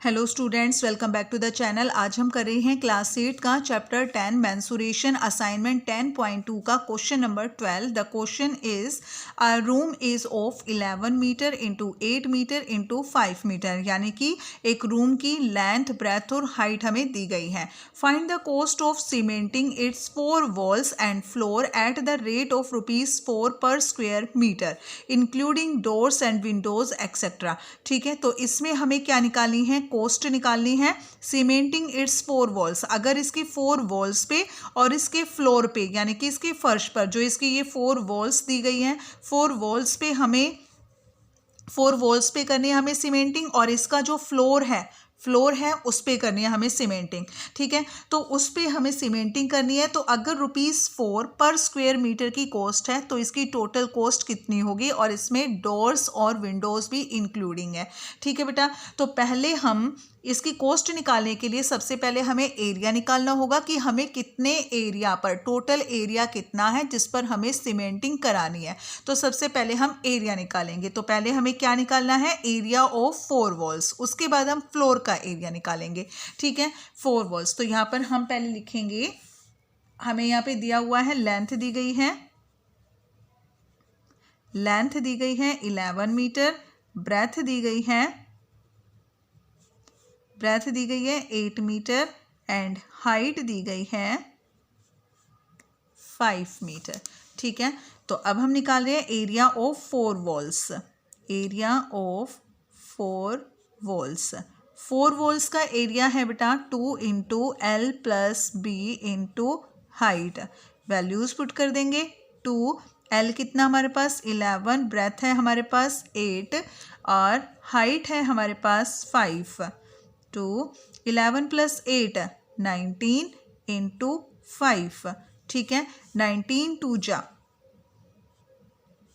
Hello students, welcome back to the channel. आज हम कर रहे हैं क्लास 8 का चैप्टर 10 मेंसुरेशन असाइनमेंट 10.2 का question number 12। The question is a room is of 11 metre into 8 metre into 5 metre, यानी कि एक रूम की लेंथ, ब्रेथ और हाइट हमें दी गई है। Find the cost of cementing its 4 walls and floor at the rate of ₹4 per square metre including doors and windows etcetera. ठीक है, तो इसमें हमें क्या निकालनी है? कोस्ट निकालनी है। सीमेंटिंग इट्स 4 वॉल्स, अगर इसकी 4 वॉल्स पे और इसके फ्लोर पे यानी कि इसके फर्श पर जो इसकी ये 4 वॉल्स दी गई हैं, 4 वॉल्स पे हमें 4 वॉल्स पे करनी है हमें सीमेंटिंग, और इसका जो फ्लोर है उस पे करनी है हमें सीमेंटिंग। ठीक है, तो उस पे हमें सीमेंटिंग करनी है। तो अगर ₹4 पर स्क्वायर मीटर की कॉस्ट है तो इसकी टोटल कॉस्ट कितनी होगी, और इसमें डोर्स और विंडोज भी इंक्लूडिंग है। ठीक है बेटा, तो पहले हम इसकी कॉस्ट निकालने के लिए सबसे पहले हमें एरिया निकालना होगा कि हमें कितने एरिया पर, टोटल एरिया कितना है जिस पर हमें सीमेंटिंग करानी है। तो सबसे पहले हम एरिया निकालेंगे। तो पहले हमें क्या निकालना है? Area of 4 walls. उसके बाद हम फ्लोर का एरिया निकालेंगे। ठीक है, 4 वॉल्स। तो यहाँ पर हम पहले लिखेंगे, हमें यहाँ पे दिया हुआ है लेंथ दी गई है, 11 मीटर, ब्रेथ दी गई है 8 मीटर एंड हाइट दी गई है 5 मीटर। ठीक है, तो अब हम निकाल रहे हैं area of 4 walls. Area of 4 walls, 4 walls का एरिया है बेटा 2 into L plus B into height. Values put कर देंगे। 2 एल कितना हमारे पास 11, ब्रेथ है हमारे पास 8 और हाइट है हमारे पास 5। 2 11 प्लस 8 19 इंटू 5। ठीक है, 19 2 जा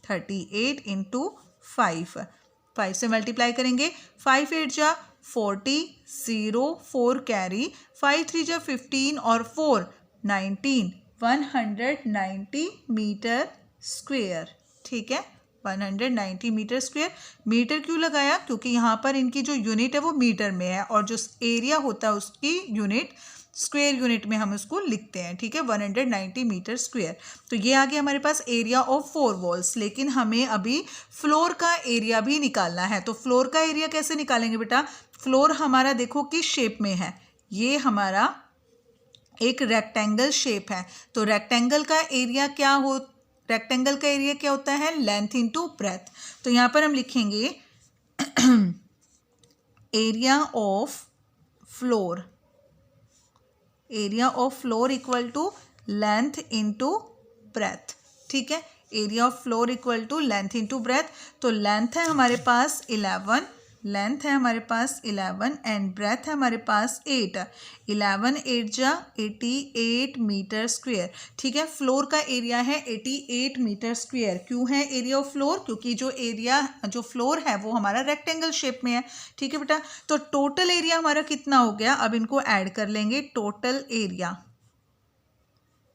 38 इंटू 5 से मल्टीप्लाई करेंगे। 5 8 जा 40, 0 4 कैरी, 5 3 जा 15 और 4 19, 190 मीटर स्क्वेयर। ठीक है, 190 मीटर स्क्वेयर। मीटर क्यों लगाया? क्योंकि यहाँ पर इनकी जो यूनिट है वो मीटर में है, और जो एरिया होता है उसकी यूनिट स्क्वेयर यूनिट में हम उसको लिखते हैं। ठीक है, 190 मीटर स्क्वेयर। तो ये आ गया हमारे पास एरिया ऑफ 4 वॉल्स। लेकिन हमें अभी फ्लोर का एरिया भी निकालना है। तो फ्लोर का एरिया कैसे निकालेंगे बेटा? फ्लोर हमारा देखो किस शेप में है, ये हमारा एक रेक्टेंगल शेप है। तो रेक्टेंगल का एरिया क्या होता है? Length into breadth. तो यहां पर हम लिखेंगे area of floor equal to length into breadth. ठीक है, area of floor equal to length into breadth. तो लेंथ है हमारे पास 11 एंड ब्रेथ है हमारे पास 8। 11 8 जा 88 मीटर स्क्वेयर। ठीक है, फ्लोर का एरिया है 88 मीटर स्क्वेयर। क्यों है एरिया ऑफ फ्लोर? क्योंकि जो फ्लोर है वो हमारा रेक्टेंगल शेप में है। ठीक है बेटा, तो टोटल एरिया हमारा कितना हो गया? अब इनको ऐड कर लेंगे।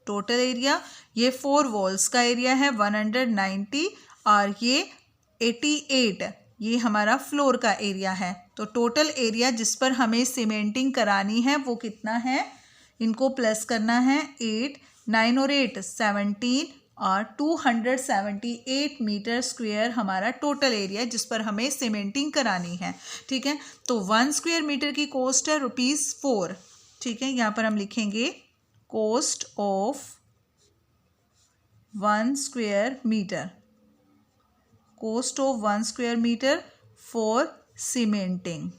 टोटल एरिया ये 4 वॉल्स का एरिया है 190 और ये 88, ये हमारा फ्लोर का एरिया है। तो टोटल एरिया जिस पर हमें सीमेंटिंग करानी है वो कितना है? इनको प्लस करना है। 8 9 और 8 17 और 278 मीटर स्क्वेयर हमारा टोटल एरिया जिस पर हमें सीमेंटिंग करानी है। ठीक है, तो 1 स्क्वायर मीटर की कॉस्ट है ₹4। ठीक है, यहाँ पर हम लिखेंगे cost of 1 square metre for cementing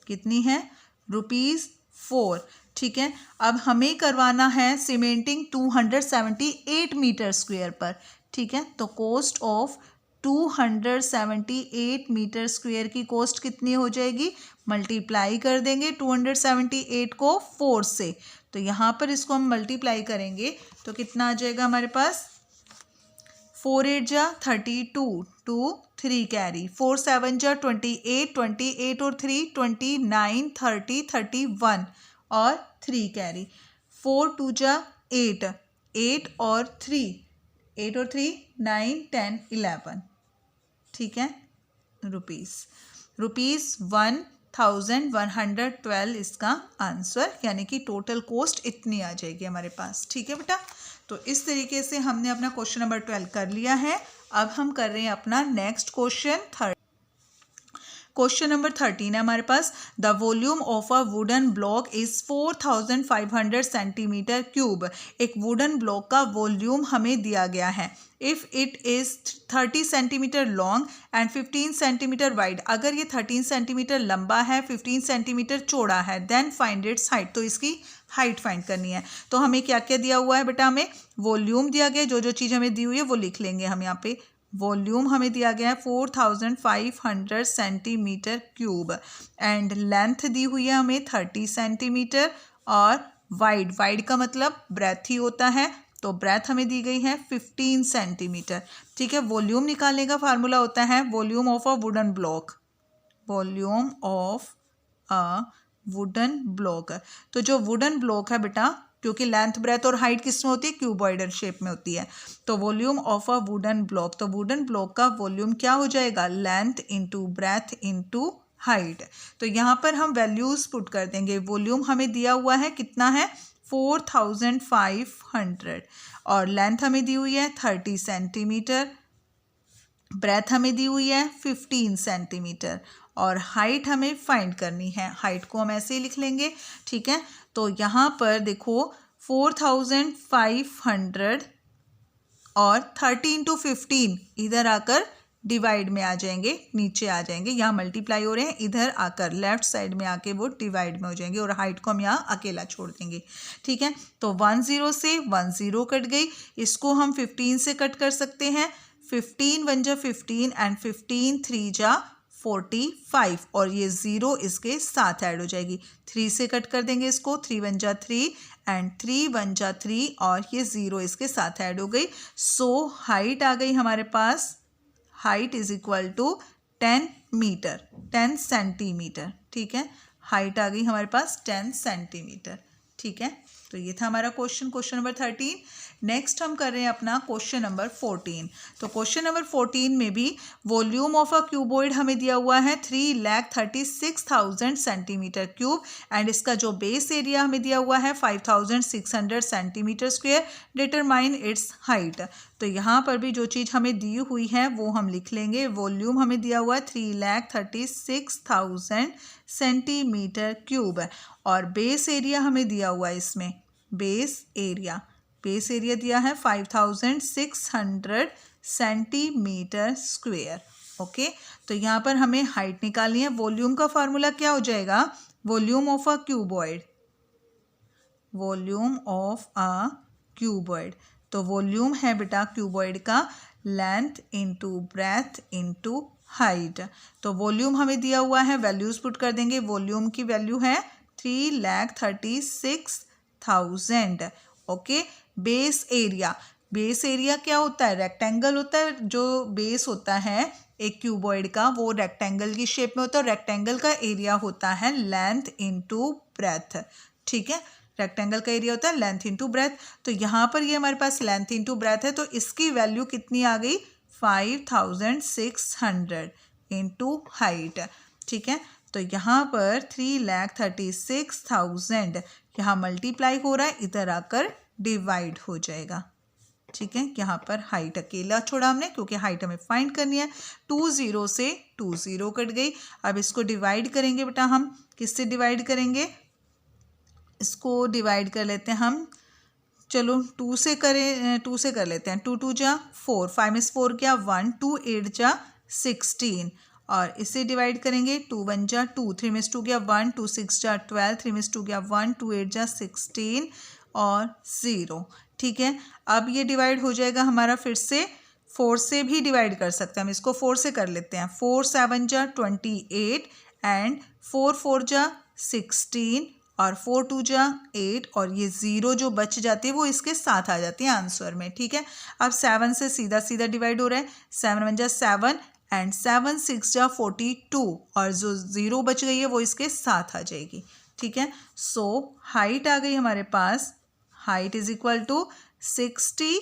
कितनी है? ₹4। ठीक है, अब हमें करवाना है सीमेंटिंग 278 मीटर स्क्वायर पर। ठीक है, तो कॉस्ट ऑफ 278 मीटर स्क्वायर की कॉस्ट कितनी हो जाएगी? मल्टीप्लाई कर देंगे 278 को 4 से। तो यहाँ पर इसको हम मल्टीप्लाई करेंगे तो कितना आ जाएगा हमारे पास? 4 8 जा 32, 2 3 कैरी, 4 7 जा 28, 28 और 3 29, 30 31 और 3 कैरी, 4 2 जा 8, 8 और 3 9 10 11। ठीक है, रुपीस। ₹1112 इसका आंसर, यानी कि टोटल कॉस्ट इतनी आ जाएगी हमारे पास। ठीक है बेटा, तो इस तरीके से हमने अपना क्वेश्चन नंबर 12 कर लिया है। अब हम कर रहे हैं अपना नेक्स्ट क्वेश्चन। क्वेश्चन नंबर 13 है हमारे पास। The volume of a wooden block is 4500 centimetre cube. एक वुडन ब्लॉक का वॉल्यूम हमें दिया गया है। If it is 30 centimetre long and 15 centimetre wide, अगर ये 13 सेंटीमीटर लंबा है, 15 सेंटीमीटर चौड़ा है, देन फाइंड इट्स हाइट, तो इसकी हाइट फाइंड करनी है। तो हमें क्या क्या दिया हुआ है बेटा, हमें वॉल्यूम दिया गया, जो जो चीज़ हमें दी हुई है वो लिख लेंगे हम यहाँ पे। वॉल्यूम हमें दिया गया है 4500 सेंटीमीटर क्यूब, एंड लेंथ दी हुई है हमें 30 सेंटीमीटर, और वाइड का मतलब ब्रेथ ही होता है, तो ब्रेथ हमें दी गई है 15 सेंटीमीटर। ठीक है, वॉल्यूम निकालने का फार्मूला होता है volume of a wooden block, volume of a wooden block. तो जो वुडन ब्लॉक है बेटा, क्योंकि लेंथ ब्रेथ और हाइट किस में होती है, क्यूबॉइडल शेप में होती है, तो volume of a wooden block, तो वुडन ब्लॉक का वॉल्यूम क्या हो जाएगा, length into breath into height. तो यहाँ पर हम वैल्यूज पुट कर देंगे। वॉल्यूम हमें दिया हुआ है कितना है, 4500, और लेंथ हमें दी हुई है 30 सेंटीमीटर, ब्रेथ हमें दी हुई है 15 सेंटीमीटर, और हाइट हमें फाइंड करनी है। हाइट को हम ऐसे ही लिख लेंगे। ठीक है, तो यहाँ पर देखो 4500 और 30 इंटू 15 इधर आकर डिवाइड में आ जाएंगे, नीचे आ जाएंगे, यहाँ मल्टीप्लाई हो रहे हैं, इधर आकर लेफ्ट साइड में आके वो डिवाइड में हो जाएंगे, और हाइट को हम यहाँ अकेला छोड़ देंगे। ठीक है, तो 10 से 10 कट गई, इसको हम 15 से कट कर सकते हैं। 15 1 जा 15 एंड 15 3 जा 45, और ये 0 इसके साथ ऐड हो जाएगी। 3 से कट कर देंगे इसको, 3 1 जा 3 एंड 3 1 जा 3, और ये 0 इसके साथ ऐड हो गई। सो हाइट आ गई हमारे पास, height is equal to 10 metre, 10 centimetre. ठीक है, हाइट आ गई हमारे पास 10 सेंटीमीटर। ठीक है, तो ये था हमारा क्वेश्चन नंबर 13। नेक्स्ट हम कर रहे हैं अपना क्वेश्चन नंबर 14। तो क्वेश्चन नंबर 14 में भी वॉल्यूम ऑफ अ क्यूबॉइड हमें दिया हुआ है 3,36,000 सेंटीमीटर क्यूब, एंड इसका जो बेस एरिया हमें दिया हुआ है 5,600 centimetre square. Determine its height. तो यहाँ पर भी जो चीज़ हमें दी हुई है वो हम लिख लेंगे। वॉल्यूम हमें दिया हुआ है 3,36,000 सेंटीमीटर क्यूब, और बेस एरिया हमें दिया हुआ है, इसमें बेस एरिया दिया है 5,600 सेंटीमीटर स्क्वेयर। ओके, तो यहाँ पर हमें हाइट निकालनी है। वॉल्यूम का फार्मूला क्या हो जाएगा, volume of a cuboid, volume of a cuboid. तो वॉल्यूम है बेटा क्यूबॉइड का length into breath into height. तो वॉल्यूम हमें दिया हुआ है, वैल्यूज पुट कर देंगे। वॉल्यूम की वैल्यू है 3,36,000। ओके, बेस एरिया क्या होता है, रेक्टेंगल होता है। जो बेस होता है एक क्यूबॉइड का वो रेक्टेंगल की शेप में होता है, और रेक्टेंगल का एरिया होता है लेंथ इंटू ब्रेथ। ठीक है, रेक्टेंगल का एरिया होता है लेंथ इंटू ब्रेथ। तो यहाँ पर ये हमारे पास लेंथ इंटू ब्रेथ है, तो इसकी वैल्यू कितनी आ गई, 5,600 इंटू हाइट। ठीक है, तो यहाँ पर 3,36,000 यहाँ मल्टीप्लाई हो रहा है, इधर आकर डिवाइड हो जाएगा। ठीक है, यहाँ पर हाइट अकेला छोड़ा हमने, क्योंकि हाइट हमें फाइंड करनी है। 20 से 20 कट गई। अब इसको डिवाइड करेंगे बेटा, हम किससे डिवाइड करेंगे, इसको डिवाइड कर लेते हैं हम, चलो 2 से कर लेते हैं। 2 2 जा 4, 5 में 4 क्या 1, 2 8 जा 16, और इसे डिवाइड करेंगे। 2 1 जा 2, 3 में 2 गया 1, 2 6 जा 12, 3 में 2 गया 1, 2 8 जा 16 और 0। ठीक है, अब ये डिवाइड हो जाएगा हमारा, फिर से 4 से भी डिवाइड कर सकते हैं हम, इसको 4 से कर लेते हैं। 4 7 जा 28 एंड 4 4 जा 16 और 4 2 जा 8, और ये 0 जो बच जाती है वो इसके साथ आ जाती है आंसर में। ठीक है, अब 7 से सीधा सीधा डिवाइड हो रहा है। 7 1 जा 7 एंड 7 6 जा 42, और जो 0 बच गई है वो इसके साथ आ जाएगी। ठीक है, सो हाइट आ गई हमारे पास, height is equal to 60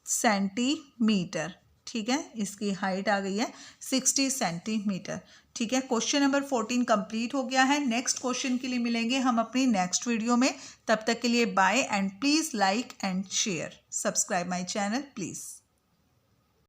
centimetre. ठीक है, इसकी हाइट आ गई है 60 सेंटीमीटर। ठीक है, क्वेश्चन नंबर 14 कंप्लीट हो गया है। नेक्स्ट क्वेश्चन के लिए मिलेंगे हम अपनी नेक्स्ट वीडियो में। तब तक के लिए bye and please like and share, subscribe my channel please.